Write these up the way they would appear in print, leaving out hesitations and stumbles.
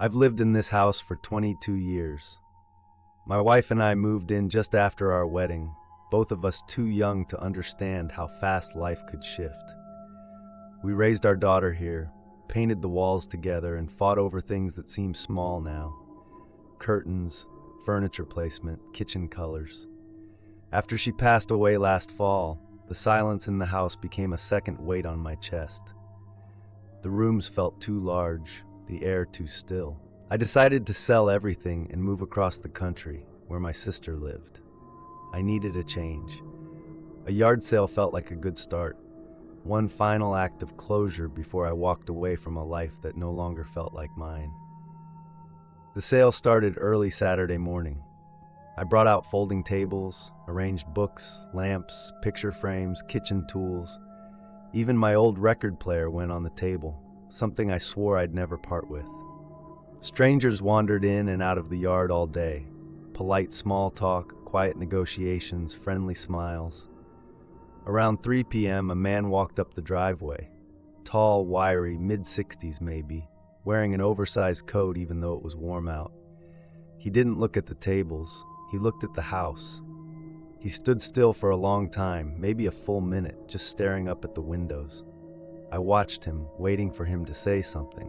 I've lived in this house for 22 years. My wife and I moved in just after our wedding, both of us too young to understand how fast life could shift. We raised our daughter here, painted the walls together, and fought over things that seem small now. Curtains, furniture placement, kitchen colors. After she passed away last fall, the silence in the house became a second weight on my chest. The rooms felt too large, the air too still. I decided to sell everything and move across the country, where my sister lived. I needed a change. A yard sale felt like a good start, one final act of closure before I walked away from a life that no longer felt like mine. The sale started early Saturday morning. I brought out folding tables, arranged books, lamps, picture frames, kitchen tools. Even my old record player went on the table, something I swore I'd never part with. Strangers wandered in and out of the yard all day. Polite small talk, quiet negotiations, friendly smiles. Around 3 p.m., a man walked up the driveway. Tall, wiry, mid-60s maybe, wearing an oversized coat even though it was warm out. He didn't look at the tables. He looked at the house. He stood still for a long time, maybe a full minute, just staring up at the windows. I watched him, waiting for him to say something.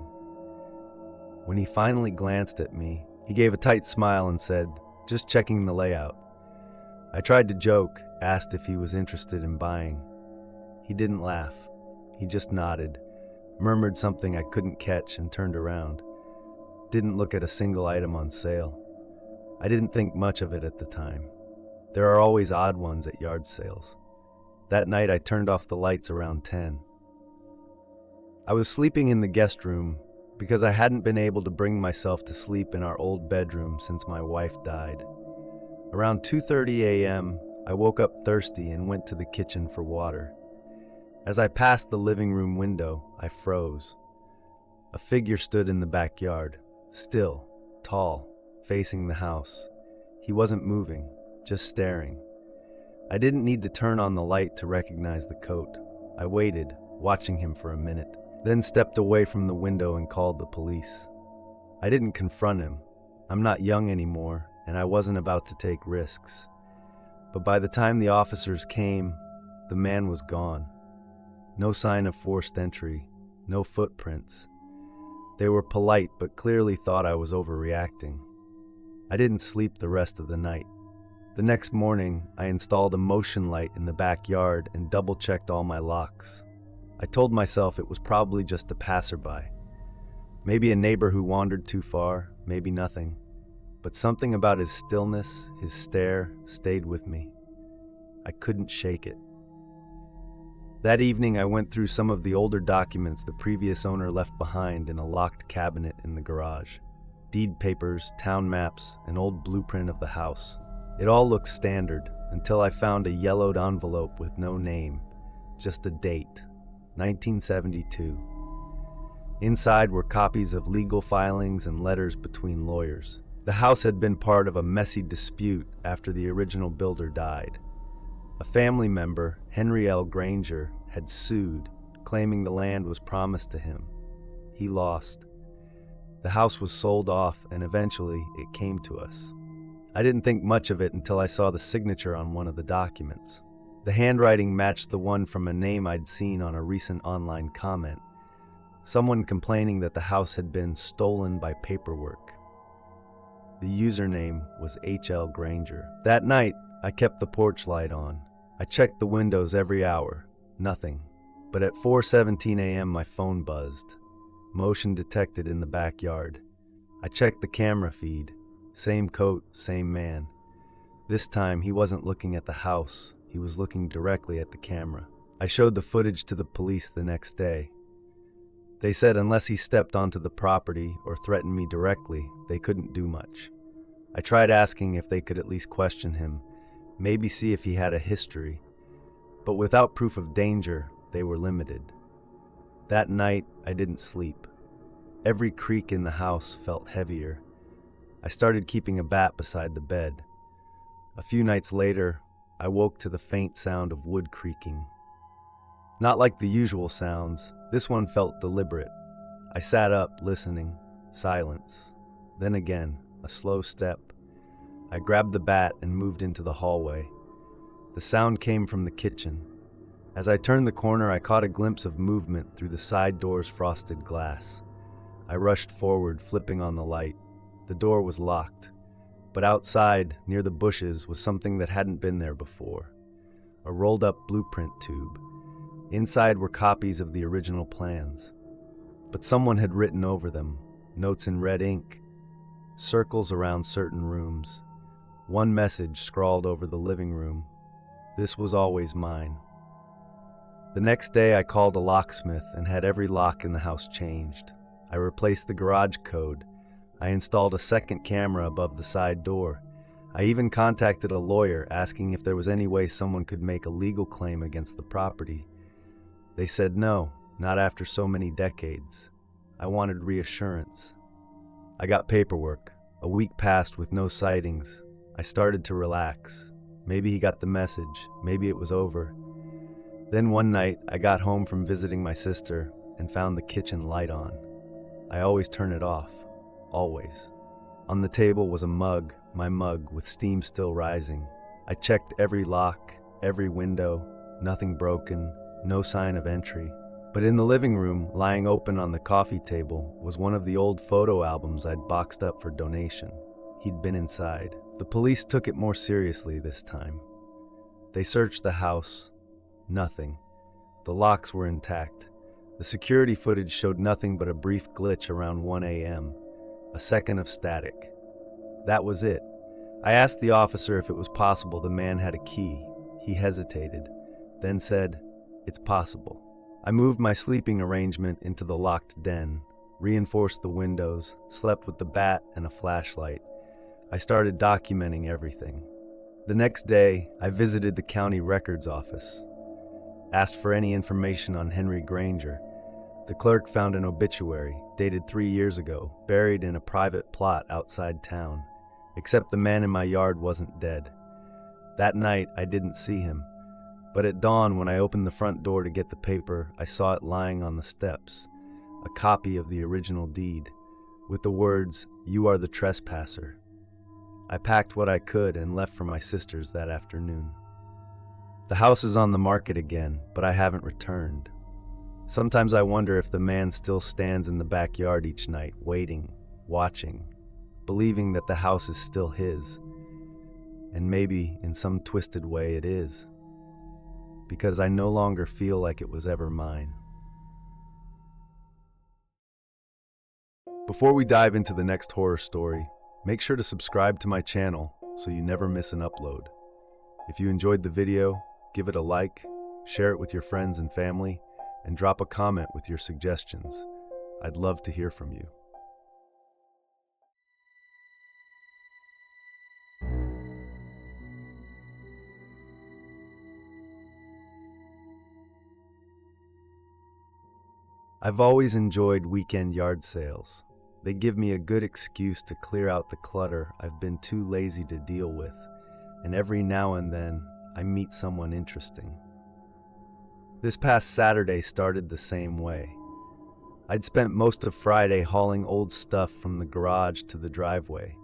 When he finally glanced at me, he gave a tight smile and said, "Just checking the layout." I tried to joke, asked if he was interested in buying. He didn't laugh. He just nodded, murmured something I couldn't catch, and turned around. Didn't look at a single item on sale. I didn't think much of it at the time. There are always odd ones at yard sales. That night I turned off the lights around 10. I was sleeping in the guest room because I hadn't been able to bring myself to sleep in our old bedroom since my wife died. Around 2:30 a.m., I woke up thirsty and went to the kitchen for water. As I passed the living room window, I froze. A figure stood in the backyard, still, tall, facing the house. He wasn't moving, just staring. I didn't need to turn on the light to recognize the coat. I waited, watching him for a minute, then stepped away from the window and called the police. I didn't confront him. I'm not young anymore, and I wasn't about to take risks. But by the time the officers came, the man was gone. No sign of forced entry, no footprints. They were polite but clearly thought I was overreacting. I didn't sleep the rest of the night. The next morning, I installed a motion light in the backyard and double-checked all my locks. I told myself it was probably just a passerby. Maybe a neighbor who wandered too far, maybe nothing. But something about his stillness, his stare, stayed with me. I couldn't shake it. That evening, I went through some of the older documents the previous owner left behind in a locked cabinet in the garage. Deed papers, town maps, an old blueprint of the house. It all looked standard until I found a yellowed envelope with no name, just a date, 1972. Inside were copies of legal filings and letters between lawyers. The house had been part of a messy dispute after the original builder died. A family member, Henry L. Granger, had sued, claiming the land was promised to him. He lost. The house was sold off, and eventually it came to us. I didn't think much of it until I saw the signature on one of the documents. The handwriting matched the one from a name I'd seen on a recent online comment. Someone complaining that the house had been stolen by paperwork. The username was H.L. Granger. That night, I kept the porch light on. I checked the windows every hour. Nothing. But at 4:17 a.m., my phone buzzed. Motion detected in the backyard. I checked the camera feed. Same coat, same man. This time, he wasn't looking at the house. He was looking directly at the camera. I showed the footage to the police the next day. They said unless he stepped onto the property or threatened me directly, they couldn't do much. I tried asking if they could at least question him, maybe see if he had a history. But without proof of danger, they were limited. That night, I didn't sleep. Every creak in the house felt heavier. I started keeping a bat beside the bed. A few nights later, I woke to the faint sound of wood creaking. Not like the usual sounds, this one felt deliberate. I sat up, listening. Silence. Then again, a slow step. I grabbed the bat and moved into the hallway. The sound came from the kitchen. As I turned the corner, I caught a glimpse of movement through the side door's frosted glass. I rushed forward, flipping on the light. The door was locked, but outside, near the bushes, was something that hadn't been there before. A rolled-up blueprint tube. Inside were copies of the original plans. But someone had written over them, notes in red ink, circles around certain rooms. One message scrawled over the living room. This was always mine. The next day I called a locksmith and had every lock in the house changed. I replaced the garage code. I installed a second camera above the side door. I even contacted a lawyer asking if there was any way someone could make a legal claim against the property. They said no, not after so many decades. I wanted reassurance. I got paperwork. A week passed with no sightings. I started to relax. Maybe he got the message. Maybe it was over. Then one night, I got home from visiting my sister and found the kitchen light on. I always turn it off. Always. On the table was a mug, my mug, with steam still rising. I checked every lock, every window, nothing broken, no sign of entry. But in the living room, lying open on the coffee table, was one of the old photo albums I'd boxed up for donation. He'd been inside. The police took it more seriously this time. They searched the house. Nothing. The locks were intact. The security footage showed nothing but a brief glitch around 1 a.m., a second of static. That was it. I asked the officer if it was possible the man had a key. He hesitated, then said, "It's possible." I moved my sleeping arrangement into the locked den, reinforced the windows, slept with the bat and a flashlight. I started documenting everything. The next day, I visited the county records office. Asked for any information on Henry Granger. The clerk found an obituary, dated 3 years ago, buried in a private plot outside town, except the man in my yard wasn't dead. That night, I didn't see him, but at dawn when I opened the front door to get the paper, I saw it lying on the steps, a copy of the original deed, with the words, "You are the trespasser." I packed what I could and left for my sister's that afternoon. The house is on the market again, but I haven't returned. Sometimes I wonder if the man still stands in the backyard each night, waiting, watching, believing that the house is still his. And maybe, in some twisted way, it is. Because I no longer feel like it was ever mine. Before we dive into the next horror story, make sure to subscribe to my channel so you never miss an upload. If you enjoyed the video, give it a like, share it with your friends and family, and drop a comment with your suggestions. I'd love to hear from you. I've always enjoyed weekend yard sales. They give me a good excuse to clear out the clutter I've been too lazy to deal with, and every now and then, I meet someone interesting. This past Saturday started the same way. I'd spent most of Friday hauling old stuff from the garage to the driveway.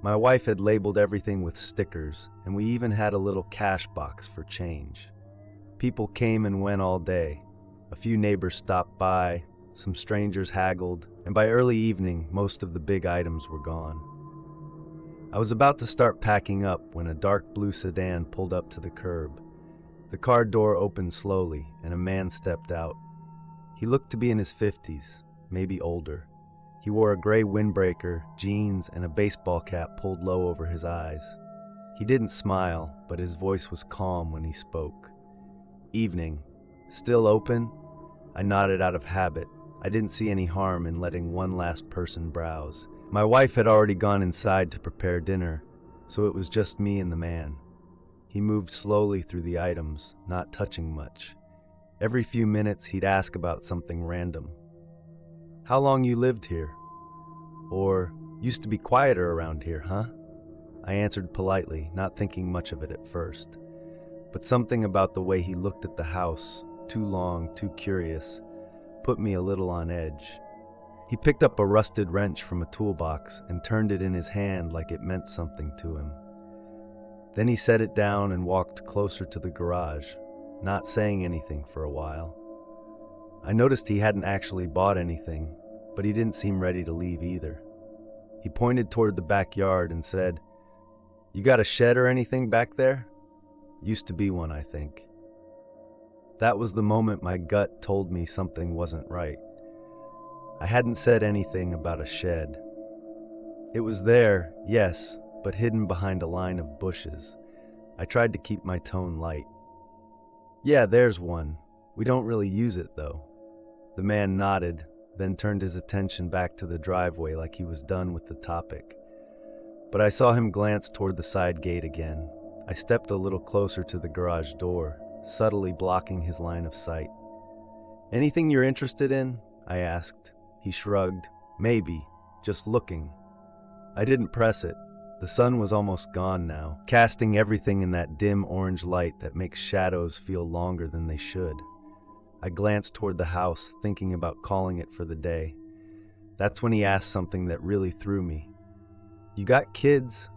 My wife had labeled everything with stickers, and we even had a little cash box for change. People came and went all day. A few neighbors stopped by, some strangers haggled, and by early evening, most of the big items were gone. I was about to start packing up when a dark blue sedan pulled up to the curb. The car door opened slowly, and a man stepped out. He looked to be in his 50s, maybe older. He wore a gray windbreaker, jeans, and a baseball cap pulled low over his eyes. He didn't smile, but his voice was calm when he spoke. "Evening. Still open?" I nodded out of habit. I didn't see any harm in letting one last person browse. My wife had already gone inside to prepare dinner, so it was just me and the man. He moved slowly through the items, not touching much. Every few minutes, he'd ask about something random. "How long you lived here?" Or, "Used to be quieter around here, huh?" I answered politely, not thinking much of it at first. But something about the way he looked at the house, too long, too curious, put me a little on edge. He picked up a rusted wrench from a toolbox and turned it in his hand like it meant something to him. Then he set it down and walked closer to the garage, not saying anything for a while. I noticed he hadn't actually bought anything, but he didn't seem ready to leave either. He pointed toward the backyard and said, "You got a shed or anything back there?" Used to be one, I think. That was the moment my gut told me something wasn't right. I hadn't said anything about a shed. It was there, yes, but hidden behind a line of bushes. I tried to keep my tone light. "Yeah, there's one. We don't really use it, though." The man nodded, then turned his attention back to the driveway like he was done with the topic. But I saw him glance toward the side gate again. I stepped a little closer to the garage door, subtly blocking his line of sight. "Anything you're interested in?" I asked. He shrugged. "Maybe. Just looking." I didn't press it. The sun was almost gone now, casting everything in that dim orange light that makes shadows feel longer than they should. I glanced toward the house, thinking about calling it for the day. That's when he asked something that really threw me. "You got kids?"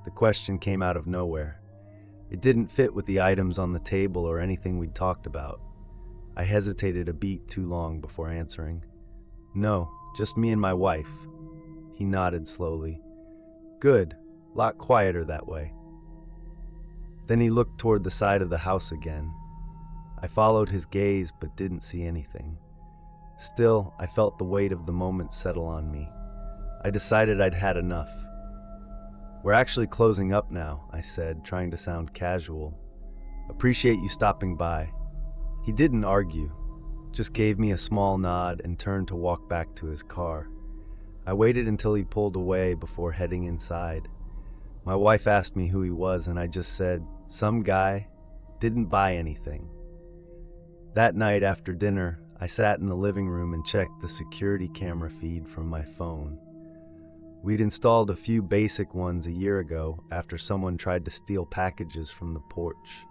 The question came out of nowhere. It didn't fit with the items on the table or anything we'd talked about. I hesitated a beat too long before answering. "No, just me and my wife." He nodded slowly. "Good. Lot quieter that way." Then he looked toward the side of the house again. I followed his gaze but didn't see anything. Still, I felt the weight of the moment settle on me. I decided I'd had enough. "We're actually closing up now," I said, trying to sound casual. "Appreciate you stopping by." He didn't argue, just gave me a small nod and turned to walk back to his car. I waited until he pulled away before heading inside. My wife asked me who he was and I just said, "Some guy, didn't buy anything." That night after dinner, I sat in the living room and checked the security camera feed from my phone. We'd installed a few basic ones a year ago after someone tried to steal packages from the porch.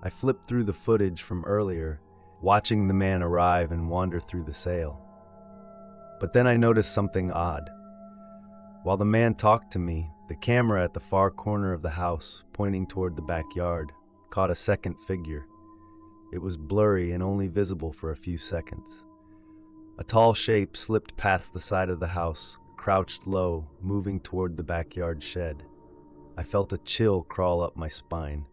I flipped through the footage from earlier, watching the man arrive and wander through the sale. But then I noticed something odd. While the man talked to me, the camera at the far corner of the house, pointing toward the backyard, caught a second figure. It was blurry and only visible for a few seconds. A tall shape slipped past the side of the house, crouched low, moving toward the backyard shed. I felt a chill crawl up my spine.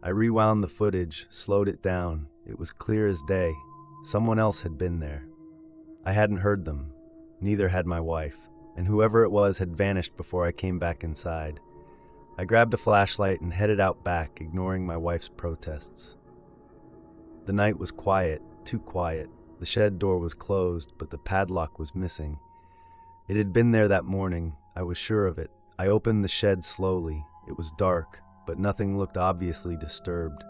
I rewound the footage, slowed it down. It was clear as day. Someone else had been there. I hadn't heard them. Neither had my wife, and whoever it was had vanished before I came back inside. I grabbed a flashlight and headed out back, ignoring my wife's protests. The night was quiet, too quiet. The shed door was closed, but the padlock was missing. It had been there that morning. I was sure of it. I opened the shed slowly. It was dark, but nothing looked obviously disturbed.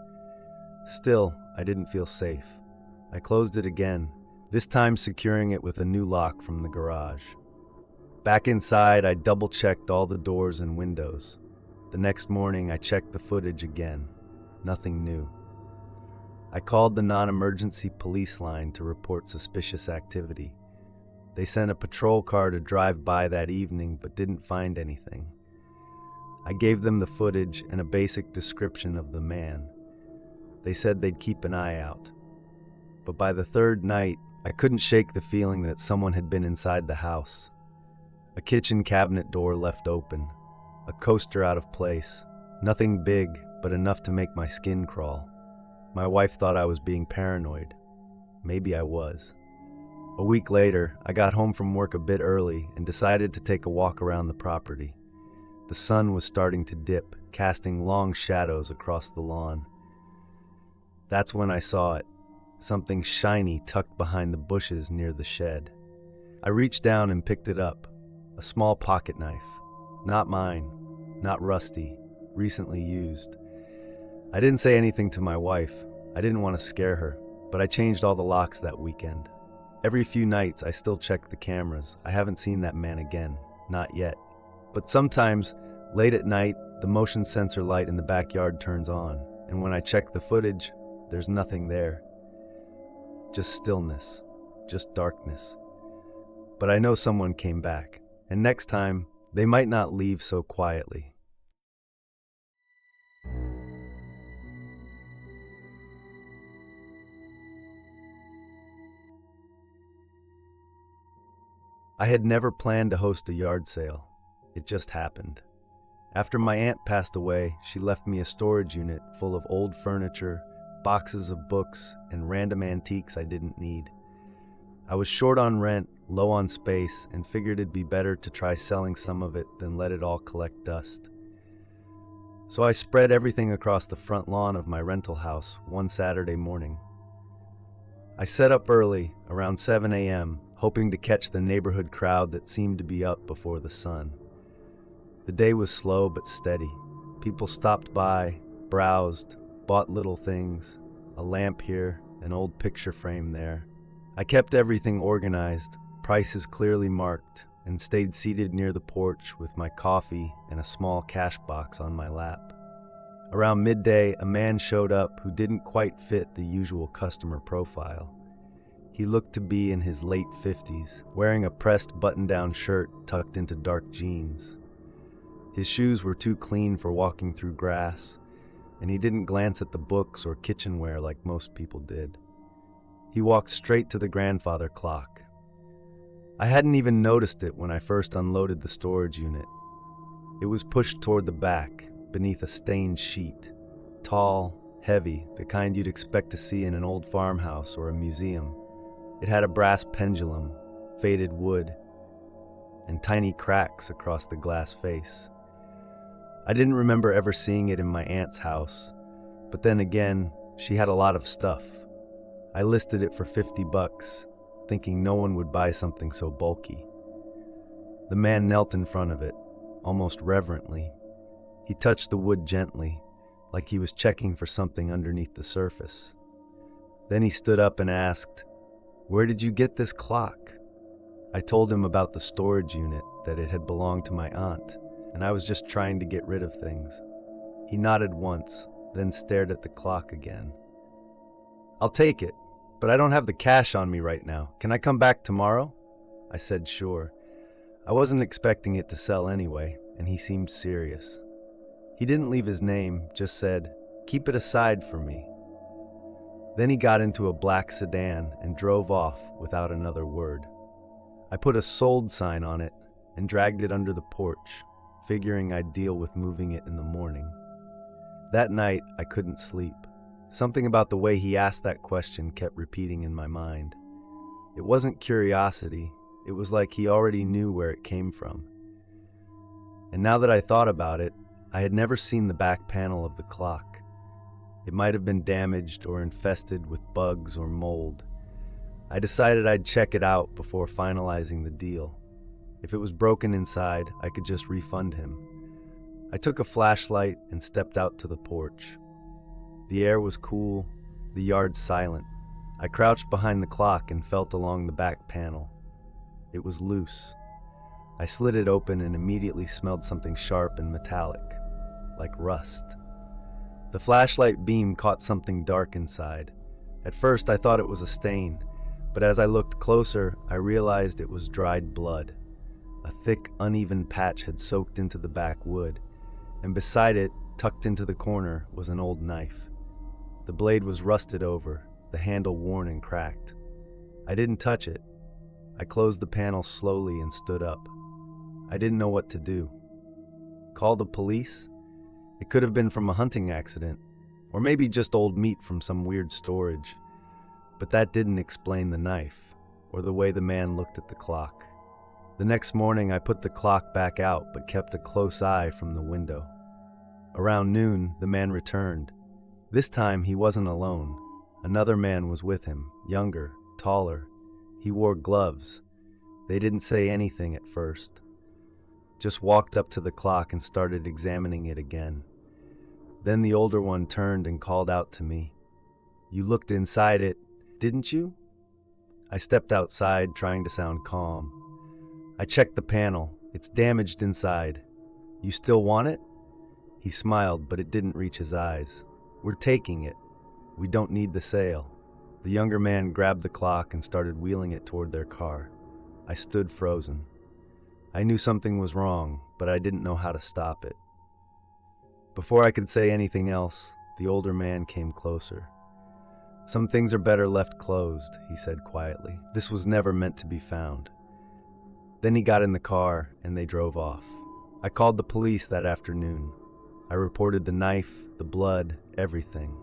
Still, I didn't feel safe. I closed it again, this time securing it with a new lock from the garage. Back inside, I double-checked all the doors and windows. The next morning, I checked the footage again. Nothing new. I called the non-emergency police line to report suspicious activity. They sent a patrol car to drive by that evening but didn't find anything. I gave them the footage and a basic description of the man. They said they'd keep an eye out. But by the third night, I couldn't shake the feeling that someone had been inside the house. A kitchen cabinet door left open, a coaster out of place. Nothing big, but enough to make my skin crawl. My wife thought I was being paranoid. Maybe I was. A week later, I got home from work a bit early and decided to take a walk around the property. The sun was starting to dip, casting long shadows across the lawn. That's when I saw it, something shiny tucked behind the bushes near the shed. I reached down and picked it up, a small pocket knife. Not mine, not rusty, recently used. I didn't say anything to my wife. I didn't want to scare her, but I changed all the locks that weekend. Every few nights I still check the cameras. I haven't seen that man again, not yet. But sometimes, late at night, the motion sensor light in the backyard turns on, and when I check the footage, there's nothing there. Just stillness, just darkness. but I know someone came back, and next time, they might not leave so quietly. I had never planned to host a yard sale. It just happened. After my aunt passed away, she left me a storage unit full of old furniture, boxes of books, and random antiques I didn't need. I was short on rent, low on space, and figured it'd be better to try selling some of it than let it all collect dust. So I spread everything across the front lawn of my rental house one Saturday morning. I set up early, around 7 a.m., hoping to catch the neighborhood crowd that seemed to be up before the sun. The day was slow but steady. People stopped by, browsed, bought little things, a lamp here, an old picture frame there. I kept everything organized, prices clearly marked, and stayed seated near the porch with my coffee and a small cash box on my lap. Around midday, a man showed up who didn't quite fit the usual customer profile. He looked to be in his late 50s, wearing a pressed button-down shirt tucked into dark jeans. His shoes were too clean for walking through grass, and he didn't glance at the books or kitchenware like most people did. He walked straight to the grandfather clock. I hadn't even noticed it when I first unloaded the storage unit. It was pushed toward the back, beneath a stained sheet. Tall, heavy, the kind you'd expect to see in an old farmhouse or a museum. It had a brass pendulum, faded wood, and tiny cracks across the glass face. I didn't remember ever seeing it in my aunt's house, but then again, she had a lot of stuff. I listed it for $50, thinking no one would buy something so bulky. The man knelt in front of it, almost reverently. He touched the wood gently, like he was checking for something underneath the surface. Then he stood up and asked, "Where did you get this clock?" I told him about the storage unit, that it had belonged to my aunt, and I was just trying to get rid of things. He nodded once, then stared at the clock again. "I'll take it, but I don't have the cash on me right now. Can I come back tomorrow?" I said sure. I wasn't expecting it to sell anyway, and he seemed serious. He didn't leave his name, just said, "Keep it aside for me." Then he got into a black sedan and drove off without another word. I put a sold sign on it and dragged it under the porch, figuring I'd deal with moving it in the morning. That night, I couldn't sleep. Something about the way he asked that question kept repeating in my mind. It wasn't curiosity, it was like he already knew where it came from. And now that I thought about it, I had never seen the back panel of the clock. It might have been damaged or infested with bugs or mold. I decided I'd check it out before finalizing the deal. If it was broken inside, I could just refund him. I took a flashlight and stepped out to the porch. The air was cool, the yard silent. I crouched behind the clock and felt along the back panel. It was loose. I slid it open and immediately smelled something sharp and metallic, like rust. The flashlight beam caught something dark inside. At first I thought it was a stain, but as I looked closer, I realized it was dried blood. A thick, uneven patch had soaked into the back wood, and beside it, tucked into the corner, was an old knife. The blade was rusted over, the handle worn and cracked. I didn't touch it. I closed the panel slowly and stood up. I didn't know what to do. Call the police? It could have been from a hunting accident, or maybe just old meat from some weird storage. But that didn't explain the knife, or the way the man looked at the clock. The next morning I put the clock back out, but kept a close eye from the window. Around noon, the man returned. This time he wasn't alone. Another man was with him, younger, taller. He wore gloves. They didn't say anything at first. Just walked up to the clock and started examining it again. Then the older one turned and called out to me. "You looked inside it, didn't you?" I stepped outside, trying to sound calm. "I checked the panel. It's damaged inside. You still want it?" He smiled, but it didn't reach his eyes. "We're taking it. We don't need the sale." The younger man grabbed the clock and started wheeling it toward their car. I stood frozen. I knew something was wrong, but I didn't know how to stop it. Before I could say anything else, the older man came closer. "Some things are better left closed," he said quietly. "This was never meant to be found." Then he got in the car and they drove off. I called the police that afternoon. I reported the knife, the blood, everything.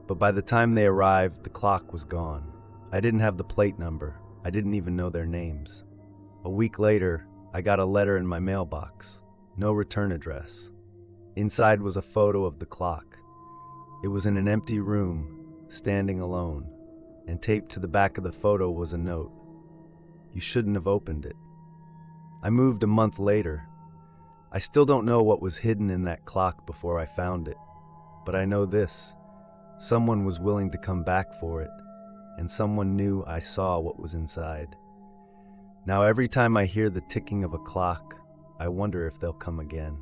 But by the time they arrived, the clock was gone. I didn't have the plate number. I didn't even know their names. A week later, I got a letter in my mailbox. No return address. Inside was a photo of the clock. It was in an empty room, standing alone, and taped to the back of the photo was a note. "You shouldn't have opened it." I moved a month later. I still don't know what was hidden in that clock before I found it, but I know this: someone was willing to come back for it, and someone knew I saw what was inside. Now every time I hear the ticking of a clock, I wonder if they'll come again.